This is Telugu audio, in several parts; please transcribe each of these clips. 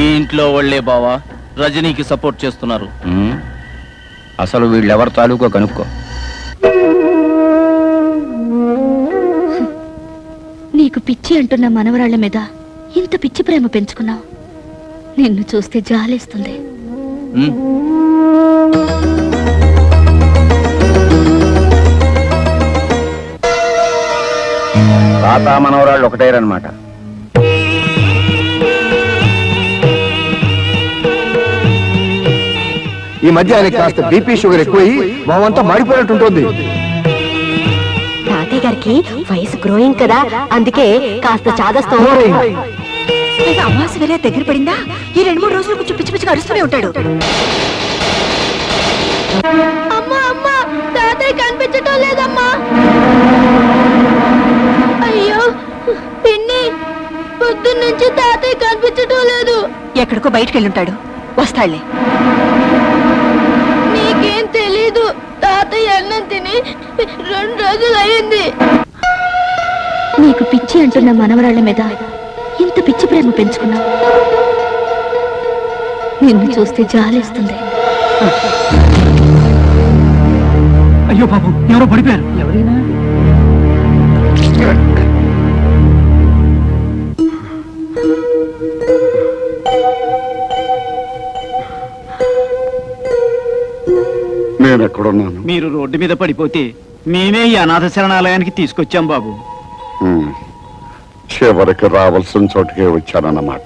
ఈ ఇంట్లో వాళ్ళే బావా రజనీకి సపోర్ట్ చేస్తున్నారు. అసలు వీళ్ళెవరి తాలూకో కనుక్కో. నీకు పిచ్చి అంటున్న మనవరాళ్ల మీద ఇంత పిచ్చి ప్రేమ పెంచుకున్నావు. నిన్ను చూస్తే జాలేస్తుంది. తాత మనవరాళ్ళు ఒకటేరన్నమాట. ఈ మధ్య ఆయనకి కాస్త బీపీ షుగర్ ఎక్కువయ్యి మామంతా మాడిపోయినట్టుంటుంది. తాతయ్య గారికి వయసు గ్రోయింగ్ కదా, అందుకే కాస్త చాదస్తం. అమావాస్య వేళ దగ్గర పడిందా, ఈ 2-3 రోజులు కొంచెం పిచ్చి పిచ్చిగా అరుస్తూనే ఉంటాడు. అమ్మా అమ్మా, తాతయ్య కనిపించటం లేదమ్మా. అయ్యో పిన్ని, పొద్దున్నుంచి తాతయ్య కనిపించటం లేదు. ఎక్కడికో బయటకు వెళ్ళుంటాడు, వస్తాడులే. నీకేం తెలీదు, తాతయ్య అన్నం తిని 2 రోజులు అయింది. నీకు పిచ్చి అంటున్న మనవరాళ్ల మీద ఇంత పిచ్చి ప్రేమ పెంచుకున్నావు. నిన్ను చూస్తే జాలేస్తుంది. అయ్యో బాబు, ఎవరో పడిపోయారు. ఎవరైనా నేనెక్కడున్నాను? మీరు రోడ్డు మీద పడిపోతే మేమే ఈ అనాథ శరణాలయానికి తీసుకొచ్చాం బాబు. చివరికి రావాల్సిన చోటుకే వచ్చానన్నమాట.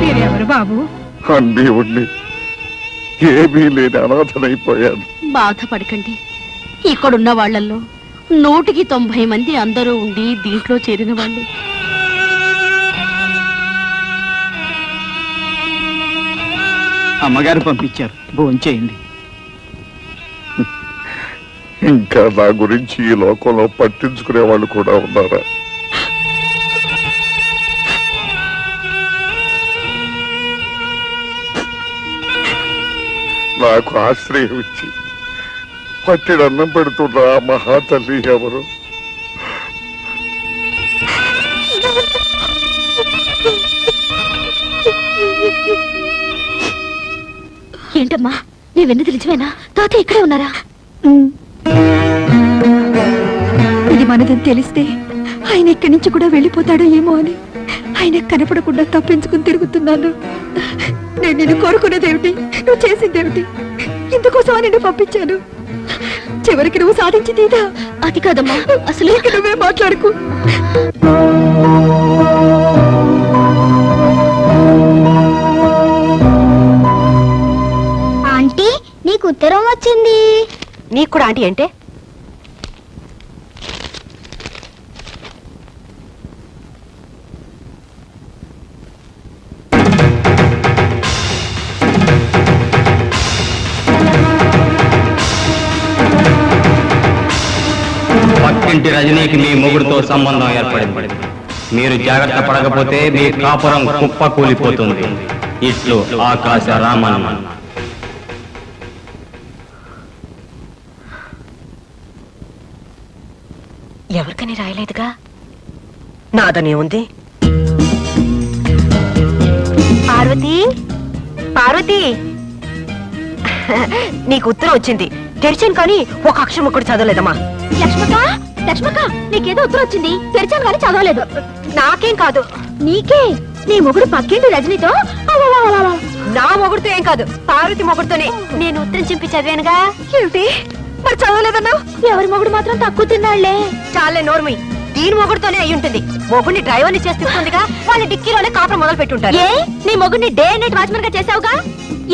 మీరెవరు బాబు? అన్నీ ఉండి ఏమీ లేని అనాథనైపోయాను. బాధపడకండి, ఇక్కడున్న వాళ్లలో 100కి 90 మంది అందరూ ఉండి దీంట్లో చేరిన వాళ్ళు. అమ్మగారు పంపించారు, భోంచేయండి. ఇంకా నా గురించి ఈ లోకంలో పట్టించుకునే వాళ్ళు కూడా ఉన్నారా? నాకు ఆశ్రయం ఇచ్చి పట్టిడన్నం పెడుతున్న ఆ మహాతల్లి ఎవరు? ఏంటమ్మా, నీ వెన్నది నిజమేనా? తాతయ్య ఇక్కడే ఉన్నారా? ఇది మనదని తెలిస్తే ఆయన ఇక్కడి నుంచి కూడా వెళ్ళిపోతాడో ఏమో అని ఆయన కనపడకుండా తప్పించుకుని తిరుగుతున్నాను. నేను నిన్ను కోరుకునేదేమిటి, నువ్వు చేసిందేమిటి? ఇందుకోసం నిన్ను పంపించాను. చివరికి నువ్వు సాధించింది ఇదా? అది కాదమ్మా, అసలు నువ్వే మాట్లాడుకు. ఆంటీ, నీకు ఉత్తరం వచ్చింది. నీకు కూడా ఆంటీ అంటే? పక్కింటి రజనీకి మీ మొగుడుతో సంబంధం ఏర్పడింది. మీరు జాగ్రత్త పడకపోతే మీ కాపురం కుప్ప కూలిపోతుంది. ఇట్లు ఆకాశ రామన్న. ఎవరికని రాయలేదుగా? నాదనే ఉంది. పార్వతి, పార్వతి, నీకు ఉత్తరం వచ్చింది. తెరిచాను కానీ ఒక అక్షరం కూడా చదవలేదమ్మా. లక్ష్మక్క, లక్ష్మక్క, నీకేదో ఉత్తరం వచ్చింది. తెరిచాను కానీ చదవలేదు. నాకేం కాదు, నీకే. నీ మొగుడు పక్కింటి రజనీతో. నా మొగుడుతో ఏం కాదు, పార్వతి మొగుడుతోనే. నేను ఉత్తరం చింపి చదివానుగా. ఏమిటి మరి చదవలేదన్నా? ఎవరి మొగుడు మాత్రం తక్కువ తిన్నాళ్లే. చాలే నోర్మి, దీని మొగుడుతోనే అయి ఉంటుంది. మొగుడిని డ్రైవర్ని చేస్తుందిగా, వాళ్ళ డిక్కీలోనే కాపురం మొదలు పెట్టుంటారు. ఏ, నీ మొగుడిని డే నైట్ వాచ్మెన్ గా చేసావుగా?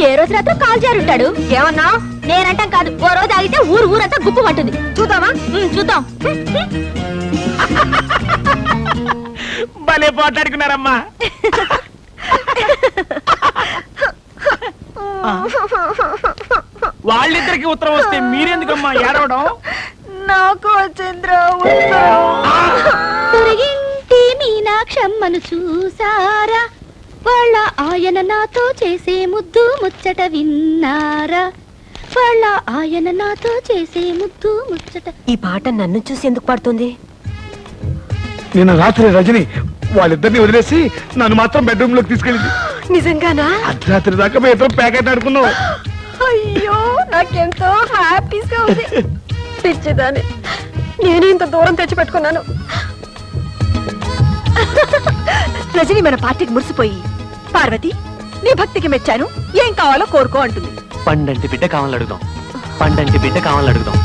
ఏ రోజు రాత్రి కాల్ జారుంటాడు. ఏమన్నా? నేనంటాం కాదు, ఓ రోజు ఆగితే ఊరంతా గుప్పు పట్టుంది. చూద్దామా? చూద్దాం. భలే పోట్లాడుకున్నారమ్మా. వాళ్ళిద్దరికి ఉత్తరం వస్తే మీరెందుకమ్మా ఏడవడం? నాకు వచ్చింద్రా పొరిగింటి మీనాక్షమ్మను చూసారా? వాళ్ళ ఆయన నాతో చేసే ముద్దు ముచ్చట విన్నారా? ఇవాళ ఆయన నాతో చేసే ముద్దు ముచ్చట. ఈ పాట నన్ను చూసి ఎందుకు పాడుతుంది? నిన్న రాత్రి రజని వాళ్ళిద్దరిని వదిలేసి నన్ను మాత్రం బెడ్రూమ్ లోకి తీసుకెళ్ళింది. నిజంగానా? అర్ధరాత్రి దాకా మేము ఇద్దరం ప్యాకెట్ ఆడుకున్నాం. అయ్యో నాకెంతో హ్యాపీగా ఉంది. పిచ్చిదాన్ని, నేను ఇంత దూరం తెచ్చిపెట్టుకున్నాను. రజని మన పార్టీకి మురిసిపోయి, పార్వతి నీ భక్తికి మెచ్చాను, ఏం కావాలో కోరుకో అంటుంది. పండంటి బిడ్డ కావాలని అడుగుదాం, పండంటి బిడ్డ కావాలని అడుగుదాం,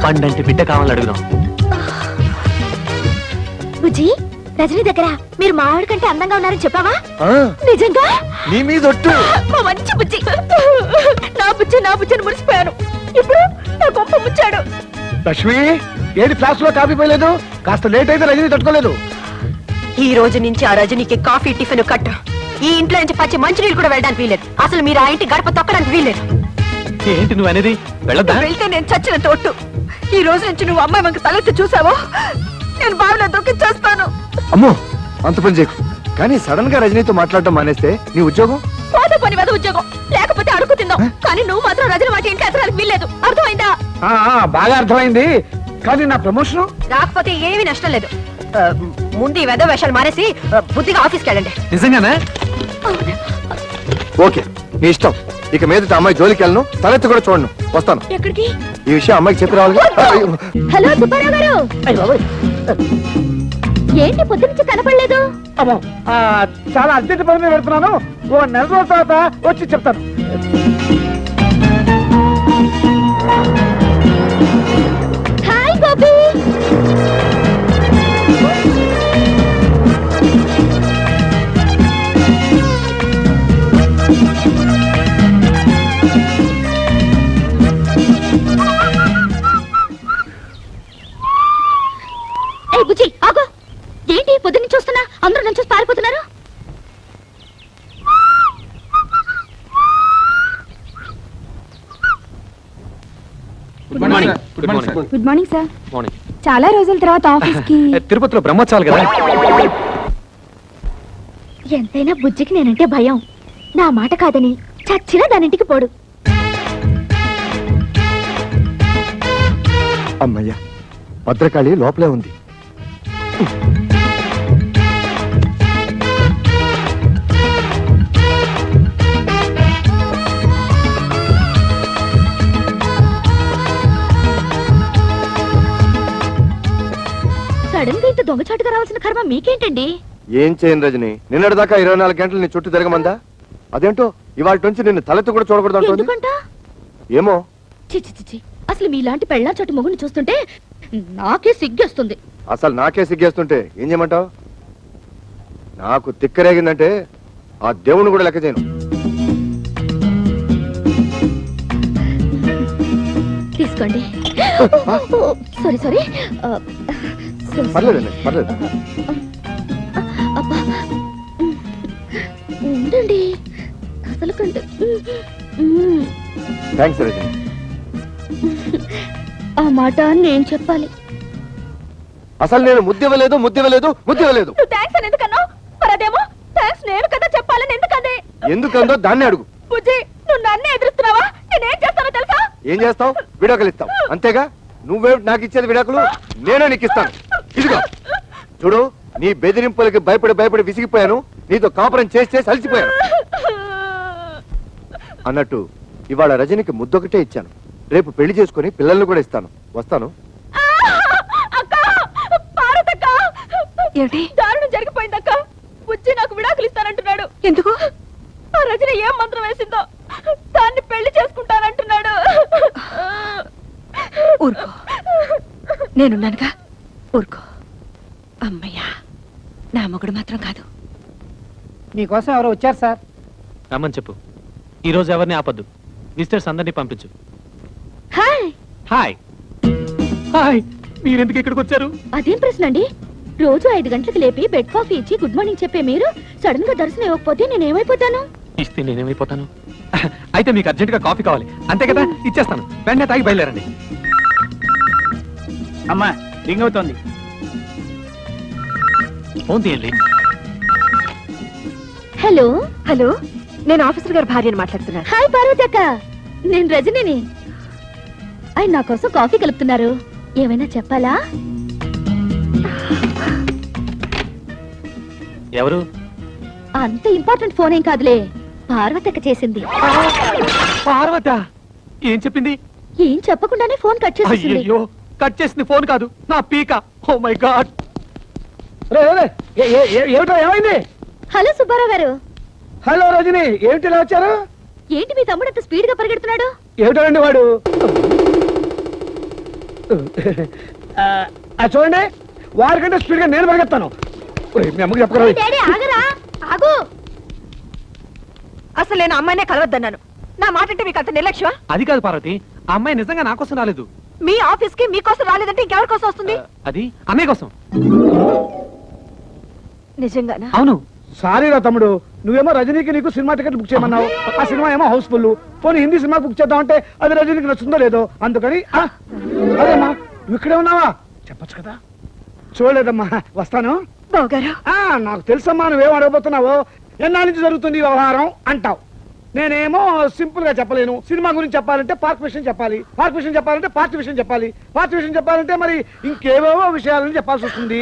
పండంటి బిడ్డ కావాలని అడుగుదాం. బుజ్జి, రజనీ దగ్గర మీరు మావిడి కంటే అందంగా ఉన్నారని చెప్పావా? నిజంగా? నీ మీద ఒట్టు. మా మంచి బుజ్జి. నా బుజ్జి నా బుజ్జిని మురిసిపోయాను. ఇప్పుడు నా గొప్ప ముచ్చాడు. లక్ష్మి, ఏది ఫ్లాష్ లో కాఫీ పోయలేదు? కాస్త లేట్ అయితే రజని తట్టుకోలేదు. ఈ రోజు నుంచి ఆ రజనీకి కాఫీ టిఫిన్ కట్ట. ఈ ఇంట్లో నుంచి పచ్చి మంచినీళ్ళు కూడా వెళ్ళడానికి వీలేదు. అసలు మీరు ఆ ఇంటి గడప తొక్కడానికి వీలేదు. ఏంటి నువ్వు అనేది? వెళ్ళొద్దా? వెళ్తే నేను చచ్చిన తోటు. ఈ రోజు నుంచి నువ్వు అమ్మాయి మనకు తలెత్తి చూసావో నేను బావిలో దొక్కి చేస్తాను. అమ్మో, అంత పని చేయకు. కానీ సడన్ గా రజనీతో మాట్లాడటం మానేస్తే నీ ఉద్యోగం పోతే పని మీద ఉద్యోగం, లేకపోతే అడుగు తిందాం. కానీ నువ్వు మాత్రం రజని వాటి ఇంట్లో ఎత్తడానికి వీల్లేదు. అర్థమైందా? బాగా అర్థమైంది. కానీ నా ప్రమోషన్ రాకపోతే ఏమీ నష్టం లేదు. ముందు ఈ వెధ వేషాలు మానేసి బుద్ధిగా ఆఫీస్కి వెళ్ళండి. నిజంగానే? ఓకే, నీ ఇష్టం. ఇక మీద అమ్మాయి జోలికి వెళ్ళను, తలెత్తి కూడా చూడను. వస్తాను. ఎక్కడికి? ఈ విషయం అమ్మాయికి చెప్పి రావాలి. హలో సుబ్బారావు గారు, ఏంటి పొద్దు నుంచి కనపడలేదు? చాలా అర్జెంట్ పని మీద పెడుతున్నాను. ఓ నెల రోజుల తర్వాత వచ్చి చెప్తాను. హాయ్ గోపి. ఏ బుజ్జి, ఆగో. ఏంటి పొద్దున్న చూస్తున్నా అందరూ నన్ను చూసి పారిపోతున్నారు? Good morning. Good morning. Good morning sir. Morning. చాలా రోజుల తర్వాత ఆఫీస్ కి. తిరుపతిలో బ్రహ్మోత్సవాలు కదా. ఎంతైనా బుజ్జికి నేనంటే భయం. నా మాట కాదని చచ్చినా దానింటికి పోడు. అమ్మయ్యా, భద్రకాళి లోపలే ఉంది. సడన్ గా ఇంత దొంగచాటుగా రావాల్సిన కర్మ మీకేంటండి? ఏం చేయను రజని, నిన్నటి దాకా 24 గంటలు నీ చుట్టూ తిరగమందా? అదేంటో ఇవాళ నుంచి నిన్ను తలెత్తి కూడా చూడకూడదు అంటుంది. ఎందుకంట? ఏమో. చిచి చిచి, అసలు మీలాంటి పెళ్ళా చోటు మొగుని చూస్తుంటే నాకే సిగ్గేస్తుంది. అసలు నాకే సిగ్గేస్తుంటే ఏం చేయమంటావు? నాకు తిక్కరేగిందంటే ఆ దేవుని కూడా లెక్క చేయను. తీసుకోండి. Sorry sorry. పర్లేదండి, పర్లేదు. అబ్బా, ఉండండి. అసలు కంటే థ్యాంక్స్ రజని. ఆ మాట నేను చెప్పాలి. అసలు నేను ముద్దివ్వలేదు, ముద్దివ్వలేదు, ముద్దివ్వలేదు. నువ్వు థ్యాంక్స్ అని ఎందుకన్నావు? మరి అదేమో థ్యాంక్స్ నేను కదా చెప్పాలని ఎందుకంది? ఎందుకందో దాన్ని అడుగు. బుజ్జి, నువ్వు నన్నే ఎదురుస్తున్నావా? నేనేం చేస్తానో తెలుసా? ఏం చేస్తావు? విడాకులు ఇస్తావు అంతేగా. నువ్వే నాకు ఇచ్చేది విడాకులు, నేనే నీకు ఇస్తాను. ఇదిగో చూడు, నీ బెదిరింపులకి భయపడి భయపడి విసిగిపోయాను. నీతో కాపురం చేసి చేసి అలసిపోయాను. అన్నట్టు ఇవాళ రజనికి ముద్దొకటే ఇచ్చాను. రేపు పెళ్లి చేసుకుని పిల్లల్ని కూడా ఇస్తాను. వస్తాను. ఏమిటి? దారుణం జరిగిపోయిందక్క. బుజ్జి నాకు విడాకులు ఇస్తానంటున్నాడు. ఎందుకు? ఆ రజని ఏం మంత్రం వేసిందో దాన్ని పెళ్లి చేసుకుంటానంటున్నాడు. ఊరుకో, నేనున్నానుగా, ఊరుకో. అమ్మయ్యా, నా మొగుడు మాత్రం కాదు. మీకోసం ఎవరో వచ్చారు సార్. రమ్మని చెప్పు. ఈ రోజు ఎవరిని ఆపద్దు. విజిటర్స్ అందరినీ పంపించు. హాయ్. హాయ్. హాయ్. మీరెందుకు ఇక్కడికి వచ్చారు? అదేం ప్రశ్న అండి? రోజు 5 గంటలకు లేపి బెడ్ కాఫీ ఇచ్చి గుడ్ మార్నింగ్ చెప్పే మీరు సడన్ గా దర్శనం ఇవ్వకపోతే నేనేమైపోతాను? ఇస్తే నేనేమైపోతాను? అయితే మీకు అర్జెంట్ గా కాఫీ కావాలి అంతే కదా? ఇచ్చేస్తాను. వెంటనే తాగి బయలుదేరండి. అమ్మా, రింగ్ అవుతోంది. ఫోన్ తీయండి. హలో. హలో, నేను ఆఫీసర్ గారి భార్యను మాట్లాడుతున్నాను. హాయ్ పార్వతి అక్క, నేను రజనిని. ఆయన నా కోసం కాఫీ కలుపుతున్నారు. ఏమైనా చెప్పాలా? ఎవరు? అంత ఇంపార్టెంట్ ఫోన్ ఏం కాదులే, పార్వతక్క చేసింది. పార్వత ఏం చెప్పింది? ఏం చెప్పకుండానే ఫోన్ కట్ చేసేసింది. అయ్యో, కట్ చేసింది ఫోన్ కాదు, నా పీక. Oh my God. ఏమిటో ఏమైంది? హలో సుబ్బారావు గారు. హలో రజని, ఏమిటి ఇలా వచ్చారు? ఏంటి మీ తమ్ముడు అంత స్పీడ్ గా పరిగెడుతున్నాడు? ఏమిటండి వాడు? చూడండి, వారికంటే స్పీడ్ గా నేను పరిగెత్తాను. మీ అమ్మకి చెప్పగలరు. డాడీ ఆగరా, ఆగు. అసలు నేను అమ్మాయినే కలవద్దన్నాను. నా మాట అంటే మీకు అంత నిర్లక్ష్యం? అది కాదు పార్వతి, ఆ అమ్మాయి నిజంగా నా కోసం రాలేదు. మీ ఆఫీస్ కి మీకోసం రాలేదంటే ఇంకెవరి కోసం వస్తుంది? అది అన్నయ్య కోసం. నిజంగానా? అవును. సారీ రా తమ్ముడు, నువ్వేమో రజనీకి నీకు సినిమా టికెట్ బుక్ చేయమన్నావు. ఆ సినిమా ఏమో హౌస్ఫుల్. పోనీ హిందీ సినిమా బుక్ చేద్దామంటే అది రజనీకి నచ్చుందో లేదో, అందుకని అదేమ్మా నువ్వు ఇక్కడే ఉన్నావా చెప్పచ్చు కదా. చూడలేదమ్మా, వస్తాను. బావగారు, నాకు తెలుసమ్మా నువ్వేం అడగబోతున్నావో. ఎన్నాళ్ళ నుంచి జరుగుతుంది వ్యవహారం అంటావు. నేనేమో సింపుల్ గా చెప్పలేను. సినిమా గురించి చెప్పాలంటే పార్క్ విషయం చెప్పాలి, పార్క్ విషయం చెప్పాలంటే పార్టీ విషయం చెప్పాలి, పార్టీ విషయం చెప్పాలంటే మరి ఇంకేవేవో విషయాలని చెప్పాల్సి వస్తుంది.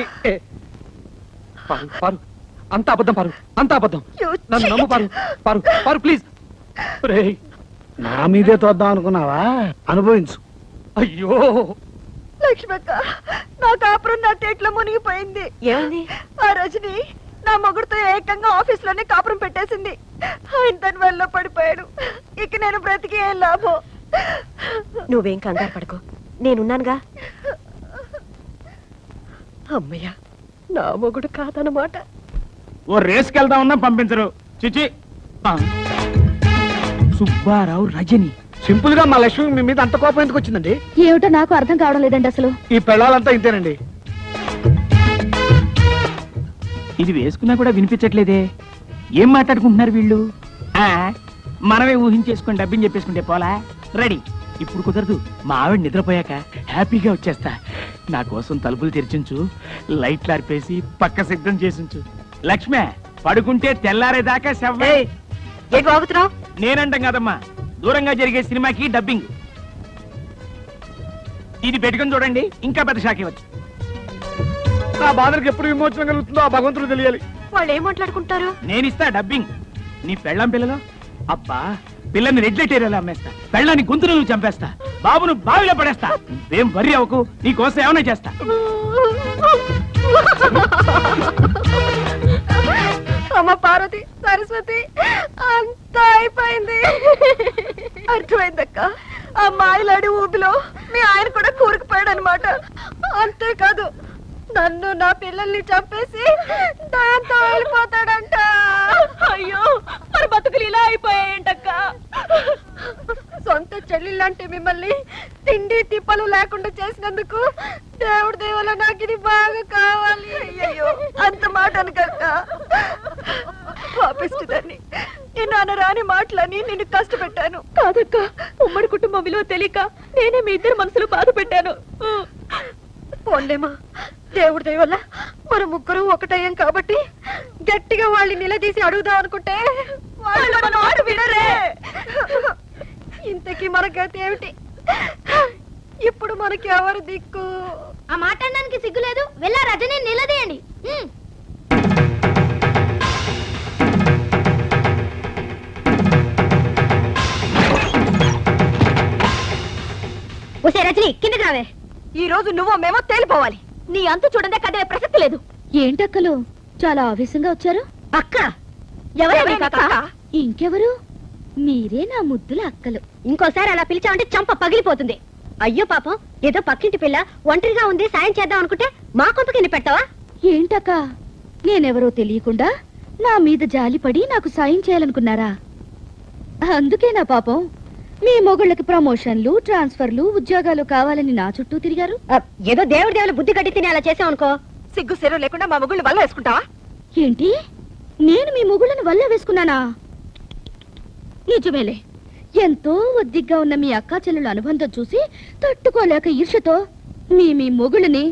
పారు పారు, అంత అబద్ధం పారు, అంత అబద్ధం. నన్ను నమ్ము పారు, పారు పారు ప్లీజ్. నా మీదే తోద్దాం అనుకున్నావా? అనుభవించు. అయ్యో లక్ష్మక్క, నా కాపురం నా తేట్లో మునిగిపోయింది. ఏమైంది? ఆ రజని నా మొగుడుతో ఏకంగా ఆఫీస్ లోనే కాపురం పెట్టేసింది. ఆయన తన వల్ల పడిపోయాడు. ఇక నేను బ్రతికి ఏం లాభం? నువ్వేం కంగారు పడుకో, నేనున్నానుగా. అమ్మయ్య, నా మొగుడు కాదన్నమాట. ఓ రేస్కి వెళ్దామన్నా పంపించరు. చిచి. సుబ్బారావు రజని. సింపుల్ గా మా లక్ష్మి మీ మీద అంత కోపం ఎందుకు వచ్చిందండి? ఏమిటో నాకు అర్థం కావడం లేదండి. అసలు ఈ పెళ్ళాలంతా ఇంతేనండి. ఇది వేసుకున్నా కూడా వినిపించట్లేదే. ఏం మాట్లాడుకుంటున్నారు వీళ్ళు? మనమే ఊహించేసుకొని డబ్బిని చెప్పేసుకుంటే పోలా. రెడీ. ఇప్పుడు కుదరదు, మా ఆవిడ నిద్రపోయాక హ్యాపీగా వచ్చేస్తా. నా కోసం తలుపులు తెరిచించు, లైట్లు ఆర్పేసి పక్క సిద్ధం చేసించు. లక్ష్మే, పడుకుంటే తెల్లారేదాకా ఏంటి వాగుతున్నావు? నేనంటాం కదమ్మా, దూరంగా జరిగే సినిమాకి డబ్బింగ్. ఇది పెట్టుకుని చూడండి, ఇంకా పెద్ద షాక్ ఇవ్వచ్చు. నా బాధలకు ఎప్పుడు విమోచన కలుగుతుందో ఆ భగవంతుడు తెలియాలి. వాళ్ళు ఏం మాట్లాడుకుంటారు? నేను ఇస్తా డబ్బింగ్. నీ పెళ్ళం పిల్లలో అబ్బా, పిల్లని రెడ్ లైట్ ఏరియాలో అమ్మేస్తా, పెళ్ళాన్ని గొంతులు చంపేస్తా, బాబును బావిలో పడేస్తా. నువ్వేం వర్రీ అవ్వకు, నీ కోసం ఏమైనా చేస్తా. అమ్మ పార్వతి, సరస్వతి, అంతా అయిపోయింది. అర్థమైందక్క, ఆ మాయలాడి ఊబిలో మీ ఆయన కూడా కూరుకుపోయాడు అనమాట. అంతేకాదు, నన్ను నా పిల్లల్ని చంపేసి దాంతో వెళ్ళిపోతాడంట. అయ్యో, మరి బతుకులు ఇలా అయిపోయాయంటక్క. సొంత చెల్లెళ్ళంటే మిమ్మల్ని తిండి తిప్పలు లేకుండా చేసినందుకు దేవుడి దేవుల నాకు ఇది బాగా కావాలి. అయ్యో, అంత మాట అనకక్క. పాపిస్తుందని నేను అనరాని మాటలని నిన్ను కష్టపెట్టాను. కాదక్క, ఉమ్మడి కుటుంబం విలువ తెలియక నేనే మీ ఇద్దరు మనసులు బాధ పెట్టాను. పోండేమా, దేవుడి దయ వల్ల మన ముగ్గురు ఒకటయ్యాం కాబట్టి గట్టిగా వాళ్ళని నిలదీసి అడుగుదాం అనుకుంటే వాళ్ళు మన మాట వినరే. ఇంతకీ మన గతి ఏమిటి? ఇప్పుడు మనకి ఎవరు దిక్కు? ఆ మాట్లాడడానికి సిగ్గులేదు. వెళ్ళా రజని నిలదీయండి. ఒసే రజని, కిందకి రావే. ఈ రోజు నువ్వు మేమో తేలిపోవాలి. నీ అంతు చూడండి, కదే ప్రసక్తి లేదు. ఏంటక్కలు చాలా ఆవేశంగా వచ్చారు? అక్క ఎవరు? ఇంకెవరు? మీరే నా ముద్దుల అక్కలు. ఇంకోసారి అలా పిలిచామంటే చంప పగిలిపోతుంది. అయ్యో పాపం, ఏదో పక్కింటి పిల్ల ఒంటరిగా ఉంది, సాయం చేద్దాం అనుకుంటే మా కొంపకిని పెట్టావా? ఏంటక్క, నేనెవరో తెలియకుండా నా మీద జాలిపడి నాకు సాయం చేయాలనుకున్నారా? అందుకే నా పాపం మీ మొగుళ్ళకి ప్రమోషన్లు, ట్రాన్స్ఫర్లు, ఉద్యోగాలు కావాలని నా చుట్టూ తిరిగారు. ఏదో దేవుడి దేవుడు బుద్ధి కట్టి తిని అలా చేసావు అనుకో. సిగ్గు సెరవు లేకుండా మా మొగుళ్ళు వల్ల వేసుకుంటావా? ఏంటి, నేను మీ మొగుళ్ళని వల్ల వేసుకున్నానా? నిజమేలే, ఎంతో ఒద్దిగ్గా ఉన్న మీ అక్కా చెల్లెల అనుబంధం చూసి తట్టుకోలేక ఈర్షతో మీ మొగుళ్ళని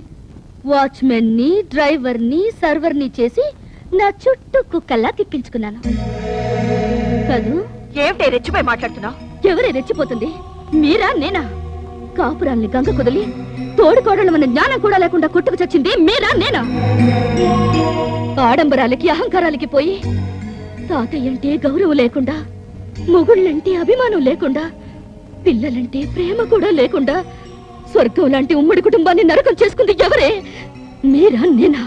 వాచ్మెన్ ని, డ్రైవర్ ని, సర్వర్ ని చేసి నా చుట్టూ కుక్కల్లా తిప్పించుకున్నాను కదూ. ఏమిటి రెచ్చిపోయి మాట్లాడుతున్నావు? ఎవరే రెచ్చిపోతుంది? మీరా నేనా? కాపురాల్ని గంగ కుదిలి తోడుకోడలు మన జ్ఞానం కూడా లేకుండా కొట్టుకు చచ్చింది మీరా నేనా? ఆడంబరాలకి అహంకారాలకి పోయి తాతయ్యంటే గౌరవం లేకుండా, మొగుళ్ళంటే అభిమానం లేకుండా, పిల్లలంటే ప్రేమ కూడా లేకుండా స్వర్గం లాంటి ఉమ్మడి కుటుంబాన్ని నరకం చేసుకుంది ఎవరే? మీరా నేనా?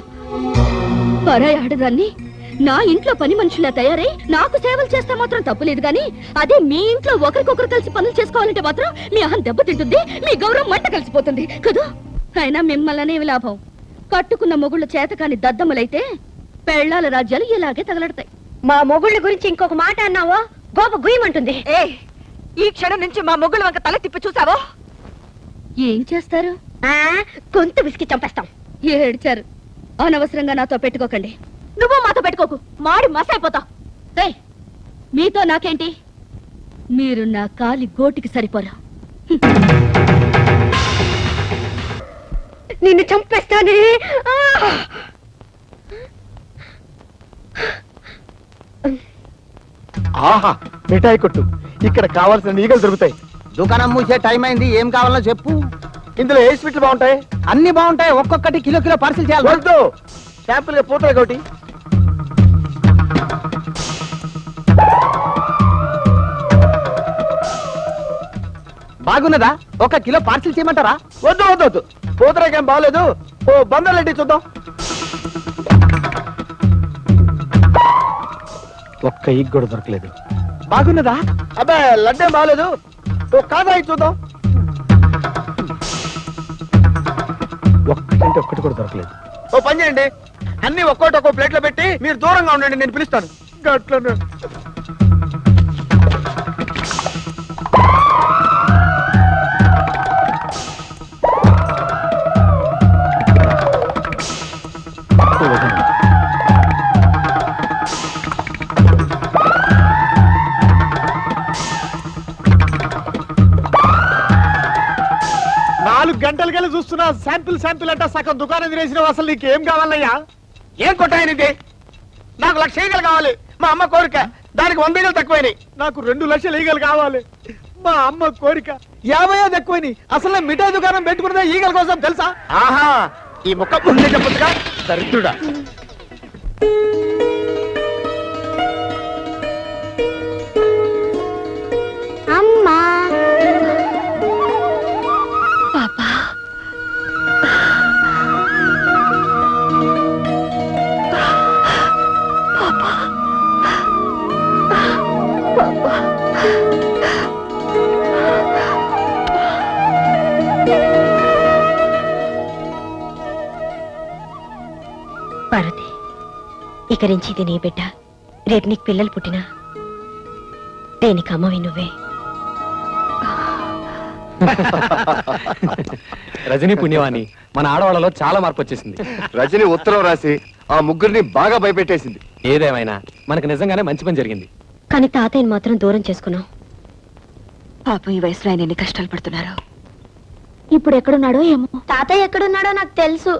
పరాయి ఆడదాన్ని నా ఇంట్లో పని మనుషులా తయారై నాకు సేవలు చేస్తే మాత్రం తప్పులేదు గాని, అదే మీ ఇంట్లో ఒకరికొకరు కలిసి పనులు చేసుకోవాలంటే మాత్రం మీ అహం దెబ్బతింటుంది, మీ గౌరవం మంట కలిసిపోతుంది కదా. అయినా మిమ్మల్నేమి లాభం? కట్టుకున్న మొగుళ్ళు చేతకాని దద్దమ్మలైతే పెళ్ళాల రాజ్యాలు ఇలాగే తగలడతాయి. మా మొగుళ్ళ గురించి ఇంకొక మాట అన్నావో గోప గుయ్యమంటుంది. ఈ క్షణం నుంచి మా మొగుళ్ళ వంక తల తిప్పి చూసావో ఏం చేస్తారు? గొంతు విసికి చంపేస్తాం. ఏడ్చారు. అనవసరంగా నాతో పెట్టుకోకండి. నువ్వు మాతో పెట్టుకోకు, మాడి మసైపోతావు. మీతో నాకేంటి? మీరు నా కాలి గోటికి సరిపోరా. నిన్ను చంపేస్తానే. ఆహా, మిఠాయి కొట్టు. ఇక్కడ కావాల్సిన ఈగలు దొరుకుతాయి. దుకాణం మూసే టైం అయింది. ఏం కావాలో చెప్పు. ఇందులో ఏ స్వీట్లు బాగుంటాయి? అన్ని బాగుంటాయి. ఒక్కొక్కటి కిలో కిలో పార్సిల్ చేయాలి. వద్దు, శాంపుల్ గా పూతలే ఒకటి. బాగున్నదా? 1 కిలో పార్సిల్ చేయమంటారా? వద్దు వద్దు వద్దు, పూతరేకేం బాగలేదు. ఓ బందర్లెట్టి చూద్దాం. ఒక్క ఈగ్ కూడా దొరకలేదు. బాగున్నదా? అబ్బే, లడ్డేం బాగలేదు. ఓ కాదా చూద్దాం. ఒక్కటంటే ఒక్కటి కూడా దొరకలేదు. ఓ పని చేయండి, అన్ని ఒక్కో ప్లేట్ లో పెట్టి మీరు దూరంగా ఉండండి, నేను పిలుస్తాను. గట్లనే. గంటలకెళ్ళి చూస్తున్నా. శాంపిల్ అంటే సగం దుకాణం తినేసిన. అసలు నీకేం కావాలయ్యా? ఏం కొట్టాయనిది? నాకు 1,00,000 ఈగలు కావాలి. మా అమ్మ కోరిక. దానికి 100 ఈగలు తక్కువైనాయి. నాకు 2 లక్షల ఈగలు కావాలి. మా అమ్మ కోరిక 50 ఎక్కువైనాయి. అసలు మిఠాయి దుకాణం పెట్టుకున్నదే ఈగల కోసం తెలుసా? ఆహా, ఈ ముక్క ముందే చెప్పొచ్చుగా. దరిద్రుడా. అమ్మా పాపా, పార్వతి, ఇక నుంచి ఇది నీ బిడ్డ. రేపు నీకు పిల్లలు పుట్టినా దేనికి అమ్మవి నువ్వే. రజనీ పుణ్యవాణి, మన ఆడవాళ్ళలో చాలా మార్పు వచ్చేసింది. రజని ఉత్తరం రాసి ఆ ముగ్గురిని బాగా భయపెట్టేసింది. ఏదేమైనా మనకు నిజంగానే మంచి పని జరిగింది. కానీ తాతయ్యని మాత్రం దూరం చేసుకున్నాం. పాపం ఈ వయసులో ఆయన ఎన్ని కష్టాలు పడుతున్నారు. ఇప్పుడు ఎక్కడున్నాడో ఏమో. తాతయ్య ఎక్కడున్నాడో నాకు తెలుసు.